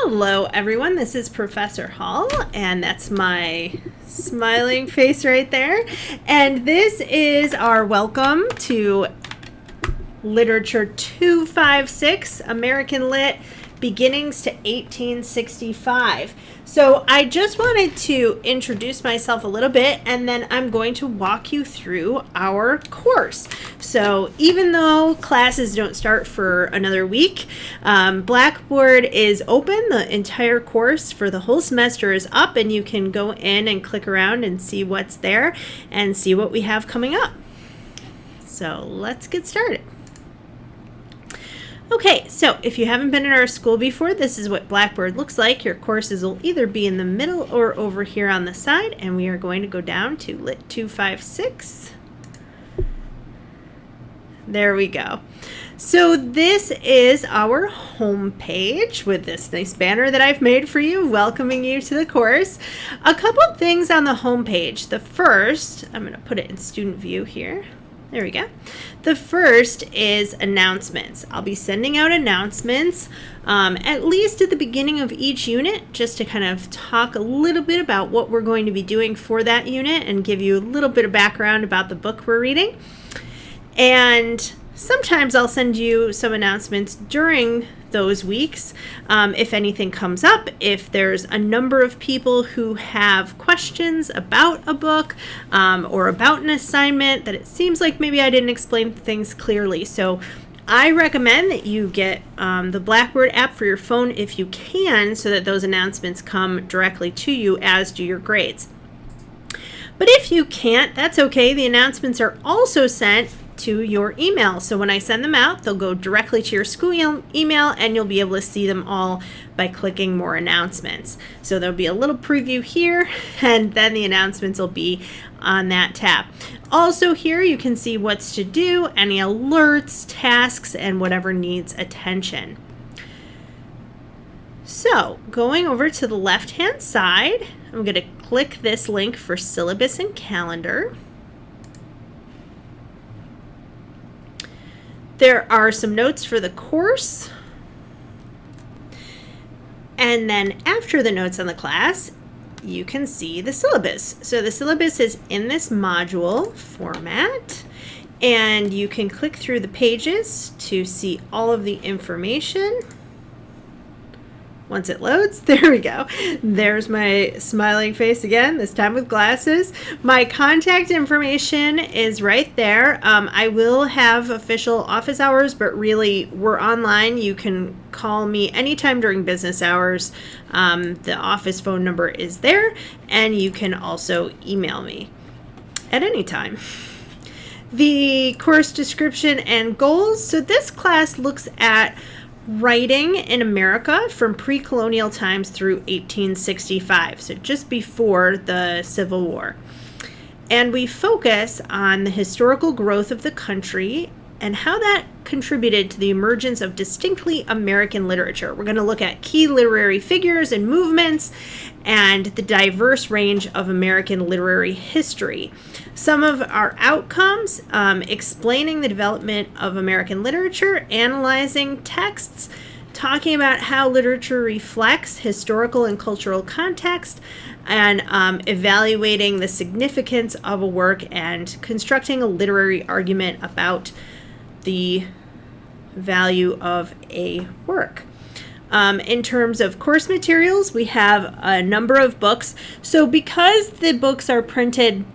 Hello everyone, this is Professor Hall, and that's my smiling face right there. And this is our welcome to Literature 256, American Lit, Beginnings to 1865. So I just wanted to introduce myself a little bit, and then I'm going to walk you through our course. So even though classes don't start for another week, Blackboard is open. The entire course for the whole semester is up, and you can go in and click around and see what's there and see what we have coming up. So let's get started. Okay, so if you haven't been in our school before, this is what Blackboard looks like. Your courses will either be in the middle or over here on the side, and we are going to go down to Lit 256. There we go. So this is our home page with this nice banner that I've made for you, welcoming you to the course. A couple of things on the home page. The first, I'm going to put it in student view here. There we go. The first is announcements. I'll be sending out announcements at least at the beginning of each unit, just to kind of talk a little bit about what we're going to be doing for that unit and give you a little bit of background about the book we're reading. And sometimes I'll send you some announcements during those weeks if anything comes up, if there's a number of people who have questions about a book or about an assignment that it seems like maybe I didn't explain things clearly. So I recommend that you get the Blackboard app for your phone if you can, so that those announcements come directly to you, as do your grades. But if you can't, that's okay. The announcements are also sent to your email. So when I send them out, they'll go directly to your school email, and you'll be able to see them all by clicking more announcements. So there'll be a little preview here, and then the announcements will be on that tab. Also here you can see what's to do, any alerts, tasks, and whatever needs attention. So going over to the left-hand side, I'm going to click this link for syllabus and calendar. There are some notes for the course. And then after the notes on the class, you can see the syllabus. So the syllabus is in this module format, and you can click through the pages to see all of the information. Once it loads, there we go. There's my smiling face again, this time with glasses. My contact information is right there. I will have official office hours, but really we're online. You can call me anytime during business hours. The office phone number is there, and you can also email me at any time. The course description and goals. So this class looks at writing in America from pre-colonial times through 1865, so just before the Civil War. And we focus on the historical growth of the country and how that contributed to the emergence of distinctly American literature. We're going to look at key literary figures and movements and the diverse range of American literary history. Some of our outcomes, explaining the development of American literature, analyzing texts, talking about how literature reflects historical and cultural context, and evaluating the significance of a work and constructing a literary argument about the value of a work. In terms of course materials, we have a number of books. So because the books are printed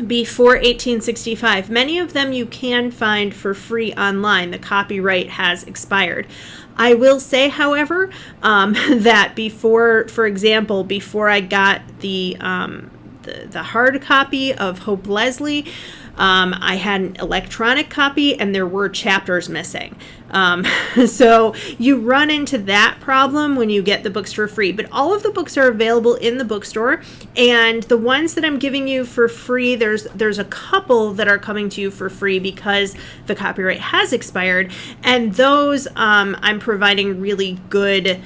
before 1865, many of them you can find for free online. The copyright has expired. I will say, however, that before, for example, before I got the hard copy of Hope Leslie, I had an electronic copy, and there were chapters missing. So you run into that problem when you get the books for free. But all of the books are available in the bookstore, and the ones that I'm giving you for free, there's a couple that are coming to you for free because the copyright has expired, and those I'm providing really good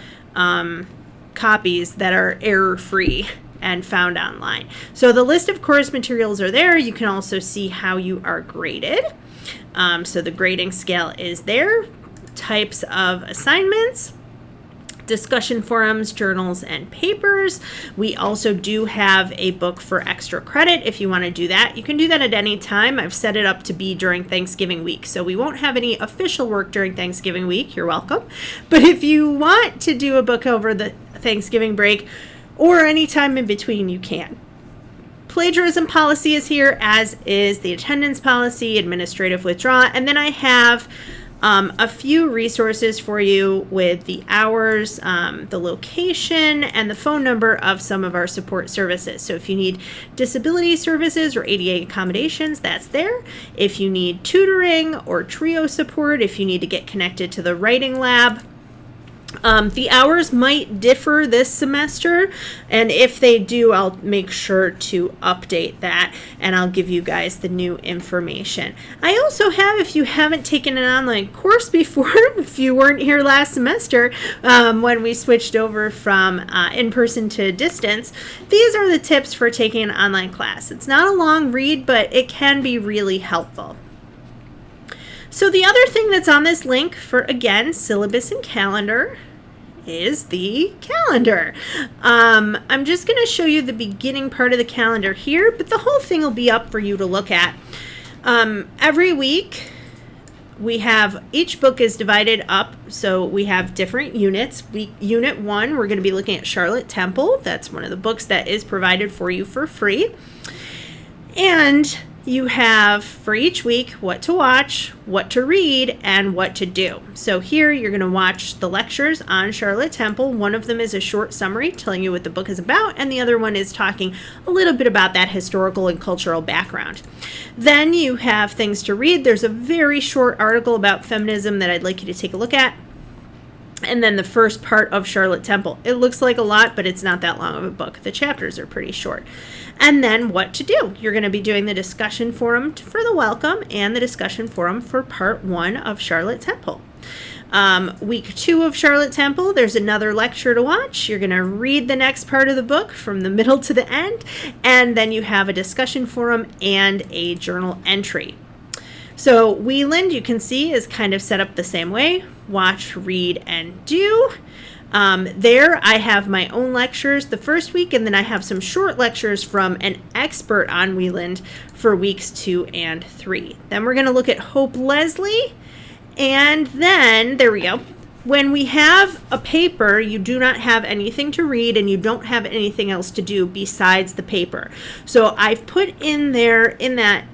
copies that are error-free and found online. So the list of course materials are there. You can also see how you are graded. So the grading scale is there. Types of assignments. discussion forums, journals, and papers. We also do have a book for extra credit if you want to do that. You can do that at any time. I've set it up to be during Thanksgiving week, so we won't have any official work during Thanksgiving week. You're welcome. But if you want to do a book over the Thanksgiving break or any time in between, you can. Plagiarism policy is here, as is the attendance policy, administrative withdrawal, and then I have a few resources for you with the hours, the location, and the phone number of some of our support services. So if you need disability services or ADA accommodations, that's there. If you need tutoring or trio support, if you need to get connected to the writing lab, the hours might differ this semester, and if they do, I'll make sure to update that, and I'll give you guys the new information. I also have, if you haven't taken an online course before, if you weren't here last semester when we switched over from in-person to distance, these are the tips for taking an online class. It's not a long read, but it can be really helpful. So the other thing that's on this link for, again, syllabus and calendar is the calendar. I'm just going to show you the beginning part of the calendar here, but the whole thing will be up for you to look at. Every week, we have, each book is divided up, so we have different units. Unit 1, we're going to be looking at Charlotte Temple. That's one of the books that is provided for you for free. And you have, for each week, what to watch, what to read, and what to do. So here you're going to watch the lectures on Charlotte Temple. One of them is a short summary telling you what the book is about, and the other one is talking a little bit about that historical and cultural background. Then you have things to read. There's a very short article about feminism that I'd like you to take a look at. And then the first part of Charlotte Temple. It looks like a lot, but it's not that long of a book. The chapters are pretty short. And then what to do. You're going to be doing the discussion forum for the welcome and the discussion forum for part 1 of Charlotte Temple. Week 2 of Charlotte Temple, there's another lecture to watch. You're going to read the next part of the book from the middle to the end. And then you have a discussion forum and a journal entry. So Wieland, you can see, is kind of set up the same way. Watch, read, and do. There I have my own lectures the first week, and then I have some short lectures from an expert on Wieland for weeks 2 and 3. Then we're going to look at Hope Leslie, and then, there we go. When we have a paper, you do not have anything to read and you don't have anything else to do besides the paper. So I've put in there, in that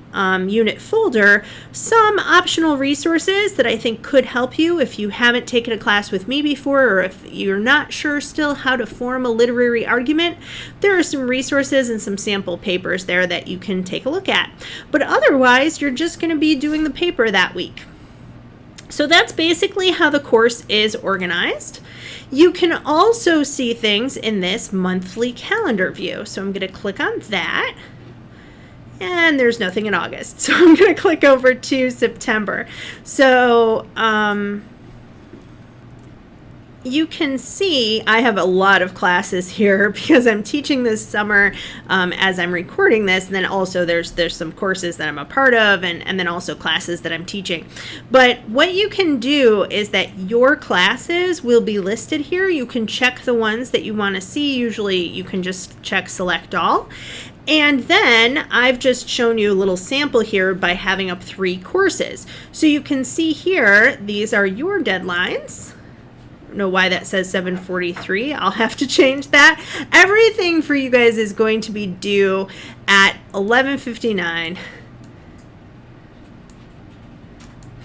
unit folder, some optional resources that I think could help you if you haven't taken a class with me before, or if you're not sure still how to form a literary argument. There are some resources and some sample papers there that you can take a look at. But otherwise, you're just going to be doing the paper that week. So that's basically how the course is organized. You can also see things in this monthly calendar view. So I'm going to click on that. And there's nothing in August. So I'm going to click over to September. So you can see I have a lot of classes here because I'm teaching this summer as I'm recording this. And then also there's some courses that I'm a part of, and then also classes that I'm teaching. But what you can do is that your classes will be listed here. You can check the ones that you want to see. Usually you can just check select all. And then I've just shown you a little sample here by having up 3 courses. So you can see here, these are your deadlines. I don't know why that says 7:43. I'll have to change that. Everything for you guys is going to be due at 11:59,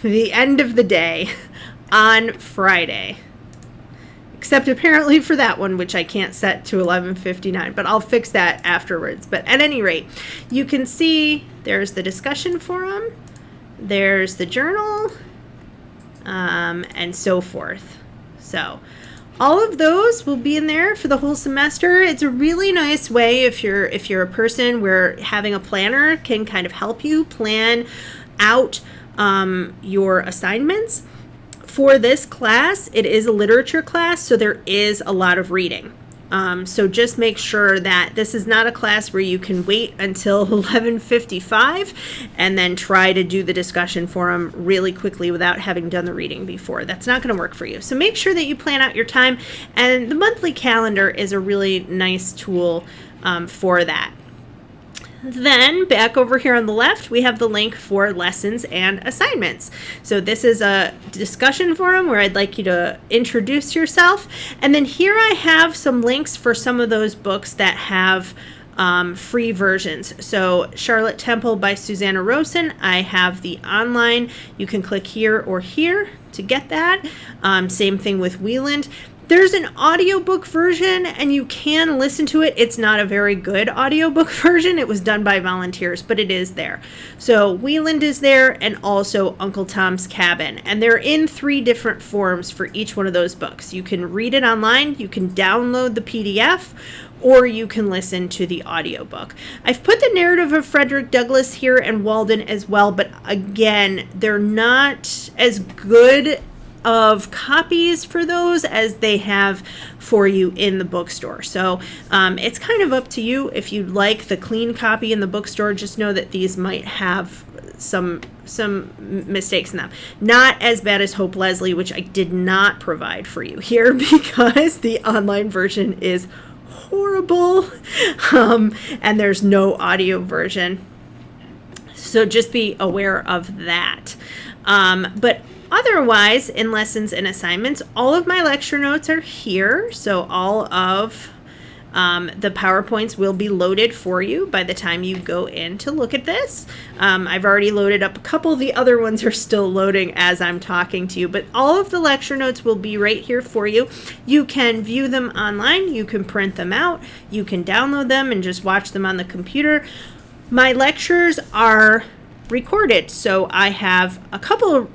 the end of the day on Friday. Except apparently for that one, which I can't set to 11:59, but I'll fix that afterwards. But at any rate, you can see there's the discussion forum, there's the journal, and so forth. So all of those will be in there for the whole semester. It's a really nice way if you're a person where having a planner can kind of help you plan out your assignments. For this class, it is a literature class, so there is a lot of reading. So just make sure that this is not a class where you can wait until 11:55 and then try to do the discussion forum really quickly without having done the reading before. That's not going to work for you. So make sure that you plan out your time, and the monthly calendar is a really nice tool for that. Then back over here on the left, we have the link for lessons and assignments. So this is a discussion forum where I'd like you to introduce yourself. And then here I have some links for some of those books that have free versions. So Charlotte Temple by Susanna Rosen, I have the online. You can click here or here to get that. Same thing with Wieland. There's an audiobook version, and you can listen to it. It's not a very good audiobook version. It was done by volunteers, but it is there. So Wieland is there, and also Uncle Tom's Cabin. And they're in 3 different forms for each one of those books. You can read it online, you can download the PDF, or you can listen to the audiobook. I've put the narrative of Frederick Douglass here and Walden as well, but again, they're not as good of copies for those as they have for you in the bookstore. So it's kind of up to you. If you'd like the clean copy in the bookstore, just know that these might have some mistakes in them. Not as bad as Hope Leslie, which I did not provide for you here because the online version is horrible, and there's no audio version. So just be aware of that. But otherwise, in lessons and assignments, all of my lecture notes are here. So all of the PowerPoints will be loaded for you by the time you go in to look at this. I've already loaded up a couple. The other ones are still loading as I'm talking to you. But all of the lecture notes will be right here for you. You can view them online. You can print them out. You can download them and just watch them on the computer. My lectures are recorded. So I have a couple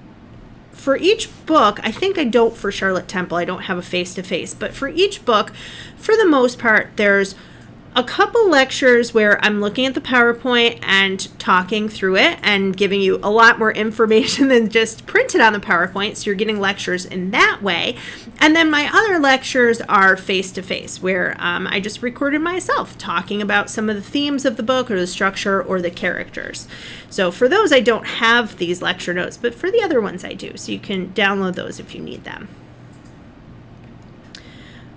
for each book. I think I don't for Charlotte Temple. I don't have a face-to-face. But for each book, for the most part, there's a couple lectures where I'm looking at the PowerPoint and talking through it and giving you a lot more information than just printed on the PowerPoint. So you're getting lectures in that way. And then my other lectures are face-to-face, where I just recorded myself talking about some of the themes of the book or the structure or the characters. So for those, I don't have these lecture notes, but for the other ones I do. So you can download those if you need them.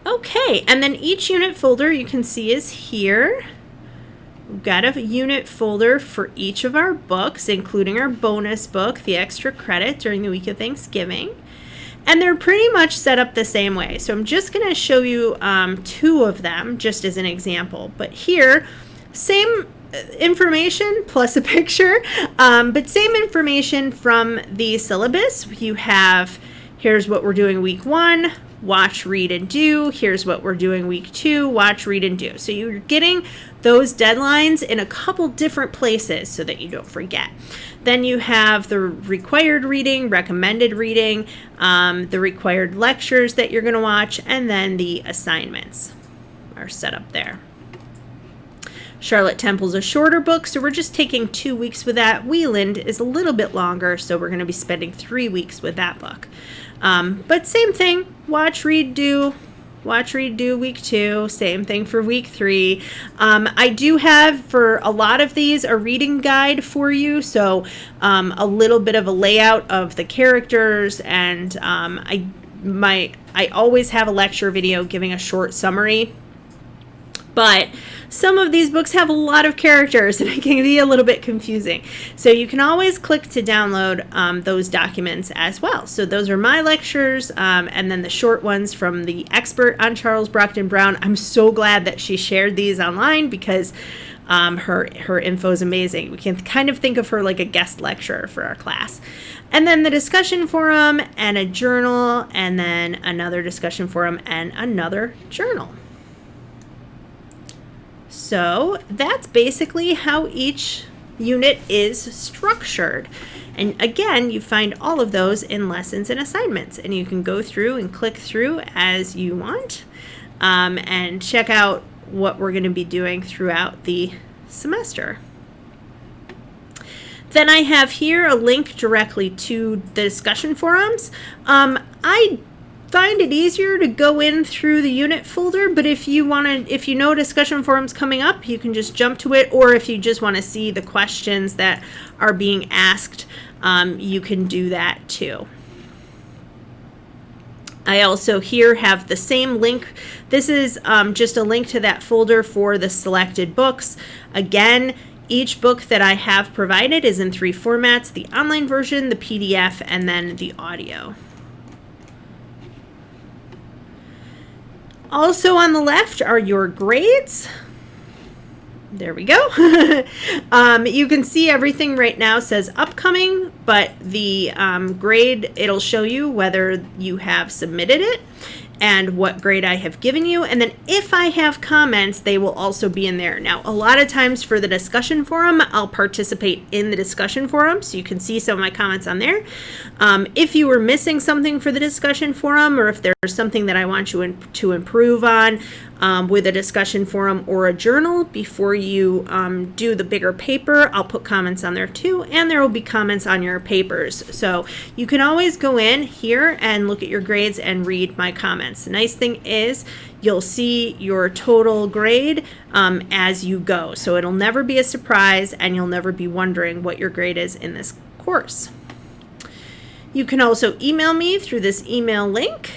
Okay, and then each unit folder you can see is here. We've got a unit folder for each of our books, including our bonus book, the extra credit during the week of Thanksgiving. And they're pretty much set up the same way. So I'm just going to show you 2 of them just as an example. But here, same information plus a picture, but same information from the syllabus. You have, here's what we're doing week 1. Watch, read, and do. Here's what we're doing week 2. Watch, read, and do. So you're getting those deadlines in a couple different places so that you don't forget. Then you have the required reading, recommended reading, the required lectures that you're going to watch, and then the assignments are set up there. Charlotte Temple's a shorter book, so we're just taking 2 weeks with that. Wieland is a little bit longer, so we're going to be spending 3 weeks with that book. But same thing, watch, read, do. Watch, read, do week 2. Same thing for week 3. I do have, for a lot of these, a reading guide for you. So a little bit of a layout of the characters, and I always have a lecture video giving a short summary. But some of these books have a lot of characters, and it can be a little bit confusing. So you can always click to download those documents as well. So those are my lectures, and then the short ones from the expert on Charles Brockden Brown. I'm so glad that she shared these online because her info is amazing. We can kind of think of her like a guest lecturer for our class. And then the discussion forum and a journal, and then another discussion forum and another journal. So that's basically how each unit is structured. And again, you find all of those in lessons and assignments, and you can go through and click through as you want, and check out what we're going to be doing throughout the semester. Then I have here a link directly to the discussion forums. I find it easier to go in through the unit folder, but if you know discussion forums coming up, you can just jump to it, or if you just want to see the questions that are being asked, you can do that too. I also here have the same link. This is just a link to that folder for the selected books. Again, each book that I have provided is in 3 formats: the online version, the PDF, and then the audio. Also on the left are your grades. There we go. You can see everything right now says upcoming, but the grade, it'll show you whether you have submitted it and what grade I have given you. And then if I have comments, they will also be in there. Now, a lot of times for the discussion forum, I'll participate in the discussion forum, so you can see some of my comments on there. If you were missing something for the discussion forum, or if there's something that I want you to improve on with a discussion forum or a journal before you do the bigger paper, I'll put comments on there too, and there will be comments on your papers. So you can always go in here and look at your grades and read my comments. The nice thing is you'll see your total grade as you go. So it'll never be a surprise, and you'll never be wondering what your grade is in this course. You can also email me through this email link,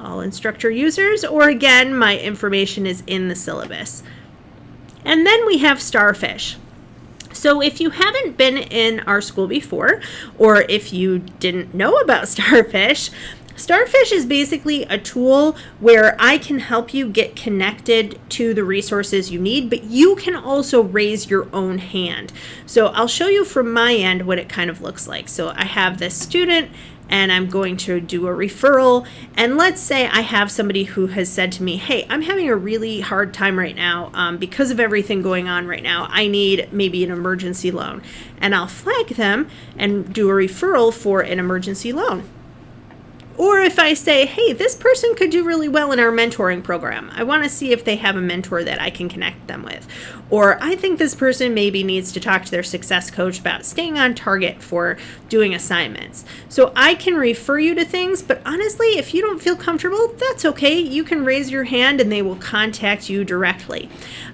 all instructor users, or again, my information is in the syllabus. And then we have Starfish. So if you haven't been in our school before, or if you didn't know about Starfish, Starfish is basically a tool where I can help you get connected to the resources you need, but you can also raise your own hand. So I'll show you from my end what it kind of looks like. So I have this student, and I'm going to do a referral. And let's say I have somebody who has said to me, hey, I'm having a really hard time right now because of everything going on right now. I need maybe an emergency loan. And I'll flag them and do a referral for an emergency loan. Or if I say, hey, this person could do really well in our mentoring program. I want to see if they have a mentor that I can connect them with. Or I think this person maybe needs to talk to their success coach about staying on target for doing assignments. So I can refer you to things, but honestly, if you don't feel comfortable, that's okay. You can raise your hand and they will contact you directly.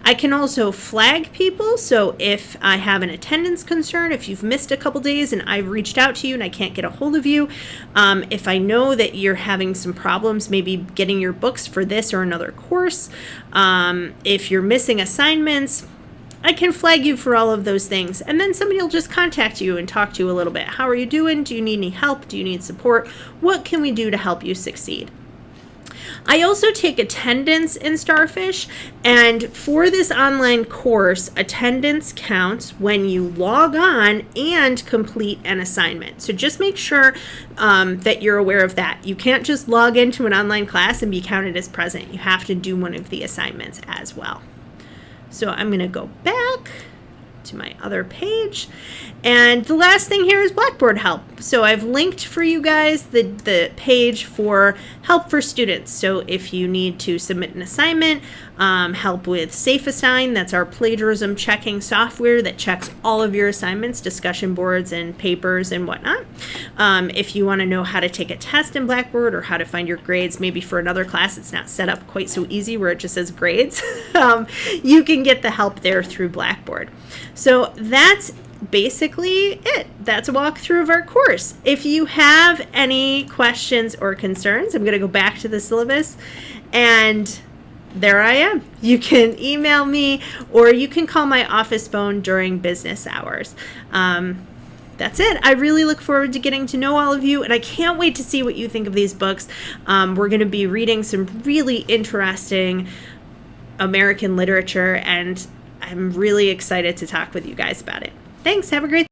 I can also flag people. So if I have an attendance concern, if you've missed a couple days and I've reached out to you and I can't get a hold of you, if I know that you're having some problems maybe getting your books for this or another course, if you're missing assignments, I can flag you for all of those things. And then somebody will just contact you and talk to you a little bit. How are you doing? Do you need any help? Do you need support? What can we do to help you succeed? I also take attendance in Starfish, and for this online course, attendance counts when you log on and complete an assignment. So just make sure that you're aware of that. You can't just log into an online class and be counted as present. You have to do one of the assignments as well. So I'm going to go back to my other page. And the last thing here is Blackboard help. So I've linked for you guys the page for help for students. So if you need to submit an assignment, help with SafeAssign, that's our plagiarism checking software that checks all of your assignments, discussion boards and papers and whatnot. If you want to know how to take a test in Blackboard or how to find your grades, maybe for another class it's not set up quite so easy where it just says grades, you can get the help there through Blackboard. So that's basically it. That's a walkthrough of our course. If you have any questions or concerns, I'm going to go back to the syllabus, and there I am. You can email me or you can call my office phone during business hours. That's it. I really look forward to getting to know all of you, and I can't wait to see what you think of these books. We're going to be reading some really interesting American literature, and I'm really excited to talk with you guys about it. Thanks. Have a great day.